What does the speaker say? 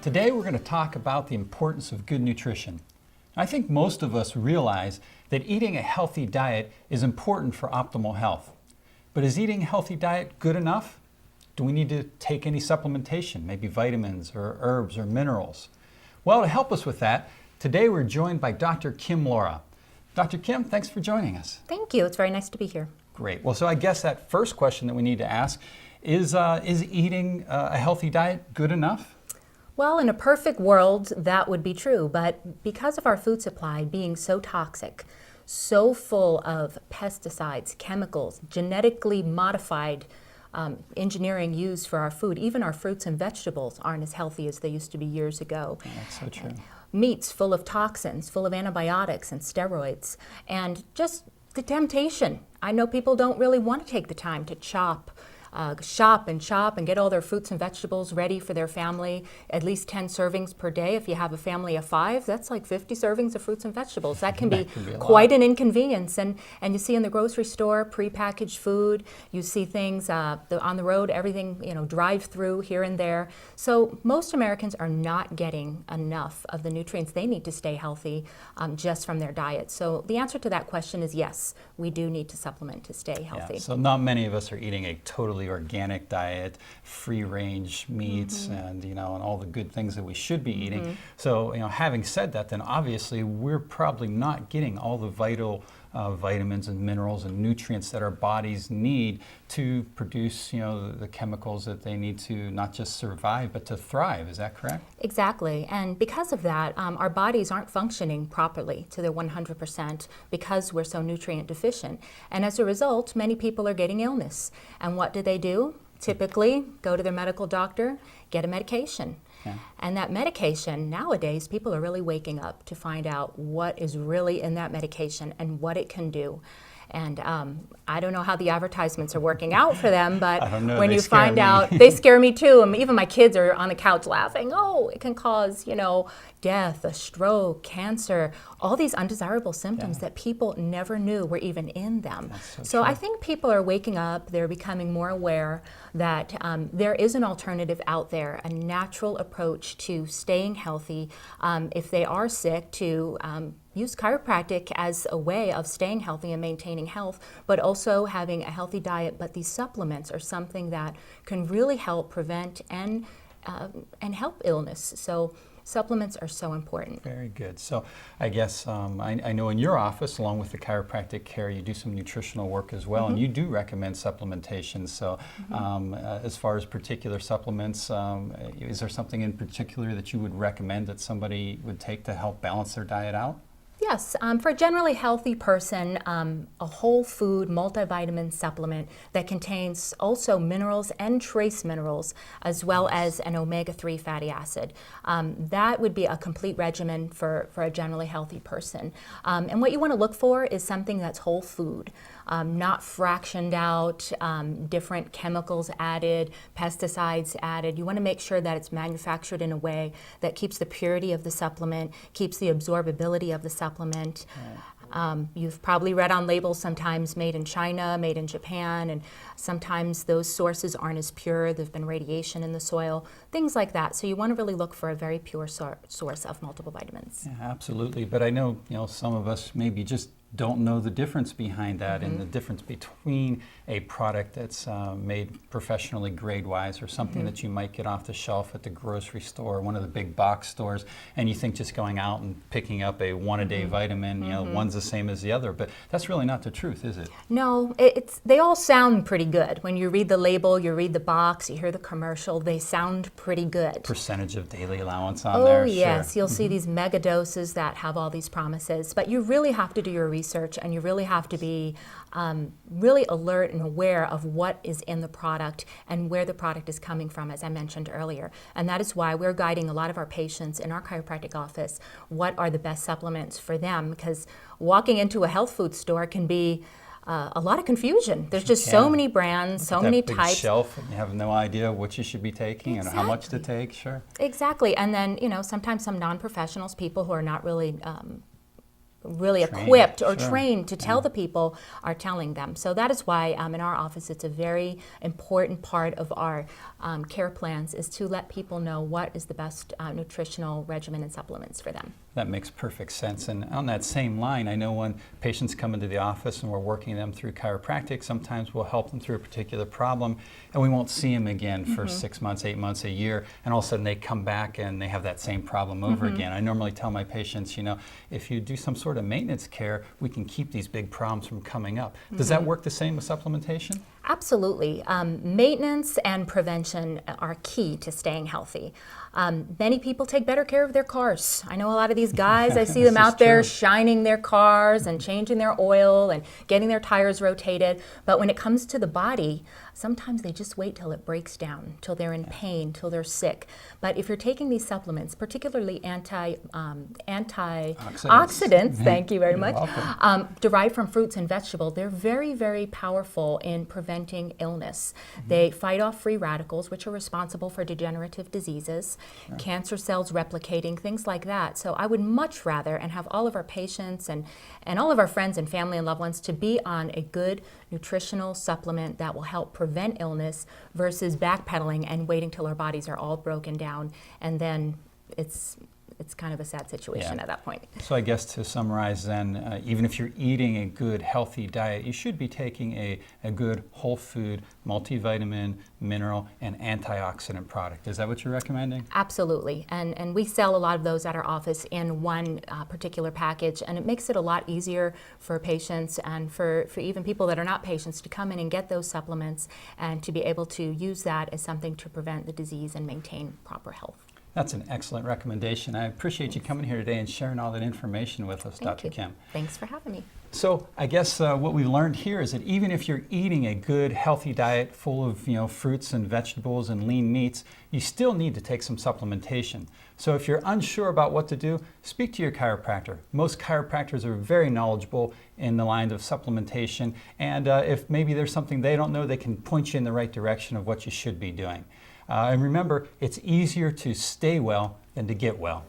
Today we're going to talk about the importance of good nutrition. I think most of us realize that eating a healthy diet is important for optimal health. But is eating a healthy diet good enough? Do we need to take any supplementation, maybe vitamins or herbs or minerals? Well, to help us with that, today we're joined by Dr. Kim Laura. Dr. Kim, thanks for joining us. Thank you. It's very nice to be here. Great. Well, so I guess that first question that we need to ask is eating a healthy diet good enough? Well, in a perfect world, that would be true. But because of our food supply being so toxic, so full of pesticides, chemicals, genetically modified engineering used for our food, even our fruits and vegetables aren't as healthy as they used to be years ago. Yeah, that's so true. Meats full of toxins, full of antibiotics and steroids, and just the temptation. I know people don't really want to take the time to shop and get all their fruits and vegetables ready for their family, at least 10 servings per day. If you have a family of 5, that's like 50 servings of fruits and vegetables. That can be quite an inconvenience. And you see in the grocery store, prepackaged food, you see things on the road, everything, drive through here and there. So most Americans are not getting enough of the nutrients they need to stay healthy just from their diet. So the answer to that question is yes, we do need to supplement to stay healthy. Yeah, so not many of us are eating a totally organic diet, free-range meats, and and all the good things that we should be eating. So having said that, then obviously we're probably not getting all the vital vitamins and minerals and nutrients that our bodies need to produce the chemicals that they need to not just survive but to thrive. Is that correct? Exactly. And because of that, our bodies aren't functioning properly to their 100% because we're so nutrient deficient. And as a result, many people are getting illness. And what do? Typically go to their medical doctor, get a medication. Yeah. And that medication, nowadays, people are really waking up to find out what is really in that medication and what it can do. And I don't know how the advertisements are working out for them, but when you find out, they scare me too. And even my kids are on the couch laughing. Oh, it can cause, death, a stroke, cancer, all these undesirable symptoms that people never knew were even in them. So I think people are waking up. They're becoming more aware that there is an alternative out there, a natural approach to staying healthy. If they are sick, to use chiropractic as a way of staying healthy and maintaining health, but also having a healthy diet. But these supplements are something that can really help prevent and help illness. So supplements are so important. Very good. So I guess I know in your office, along with the chiropractic care, you do some nutritional work as well, and you do recommend supplementation. So as far as particular supplements, is there something in particular that you would recommend that somebody would take to help balance their diet out? Yes, for a generally healthy person, a whole food multivitamin supplement that contains also minerals and trace minerals, as well as an omega-3 fatty acid. That would be a complete regimen for a generally healthy person. And what you want to look for is something that's whole food, not fractioned out, different chemicals added, pesticides added. You want to make sure that it's manufactured in a way that keeps the purity of the supplement, keeps the absorbability of the supplement. You've probably read on labels sometimes made in China, made in Japan, and sometimes those sources aren't as pure. There's been radiation in the soil, things like that. So you want to really look for a very pure source of multiple vitamins. Yeah, absolutely. But I know, some of us maybe just don't know the difference behind that and the difference between a product that's made professionally grade-wise or something that you might get off the shelf at the grocery store or one of the big box stores, and you think just going out and picking up a one-a-day vitamin, one's the same as the other, but that's really not the truth, is it? No, they all sound pretty good. When you read the label, you read the box, you hear the commercial, they sound pretty good. Percentage of daily allowance on there. Oh yes, you'll see these mega doses that have all these promises, but you really have to do your research, and you really have to be really alert and aware of what is in the product and where the product is coming from, as I mentioned earlier. And that is why we're guiding a lot of our patients in our chiropractic office what are the best supplements for them, because walking into a health food store can be a lot of confusion. There's just so many brands, so many types. Big shelf, and you have no idea what you should be taking and how much to take. Sure. Exactly. And then sometimes some non-professionals, people who are not really really Trained, equipped or sure. trained to tell the people are telling them. So that is why in our office it's a very important part of our care plans is to let people know what is the best nutritional regimen and supplements for them. That makes perfect sense. And on that same line, I know when patients come into the office and we're working them through chiropractic, sometimes we'll help them through a particular problem and we won't see them again for 6 months, 8 months, a year, and all of a sudden they come back and they have that same problem over again. I normally tell my patients, you know, if you do some sort of maintenance care, we can keep these big problems from coming up. Does that work the same with supplementation? Absolutely. Maintenance and prevention are key to staying healthy. Many people take better care of their cars. I know a lot of these guys, I see them This is out there true. shining their cars and changing their oil and getting their tires rotated. But when it comes to the body, sometimes they just wait till it breaks down, till they're in pain, till they're sick. But if you're taking these supplements, particularly antioxidants, thank you very You're much, welcome. derived from fruits and vegetables, they're very, very powerful in preventing illness. They fight off free radicals, which are responsible for degenerative diseases, cancer cells replicating, things like that. So I would much rather, and have all of our patients and all of our friends and family and loved ones to be on a good nutritional supplement that will help prevent illness versus backpedaling and waiting till our bodies are all broken down, and then it's kind of a sad situation at that point. So I guess to summarize then, even if you're eating a good healthy diet, you should be taking a good whole food, multivitamin, mineral, and antioxidant product. Is that what you're recommending? Absolutely, and we sell a lot of those at our office in one particular package, and it makes it a lot easier for patients and for even people that are not patients to come in and get those supplements and to be able to use that as something to prevent the disease and maintain proper health. That's an excellent recommendation. I appreciate you coming here today and sharing all that information with us, Thank Dr. you. Kim. Thanks for having me. So I guess what we've learned here is that even if you're eating a good, healthy diet full of fruits and vegetables and lean meats, you still need to take some supplementation. So if you're unsure about what to do, speak to your chiropractor. Most chiropractors are very knowledgeable in the line of supplementation, and if maybe there's something they don't know, they can point you in the right direction of what you should be doing. And remember, it's easier to stay well than to get well.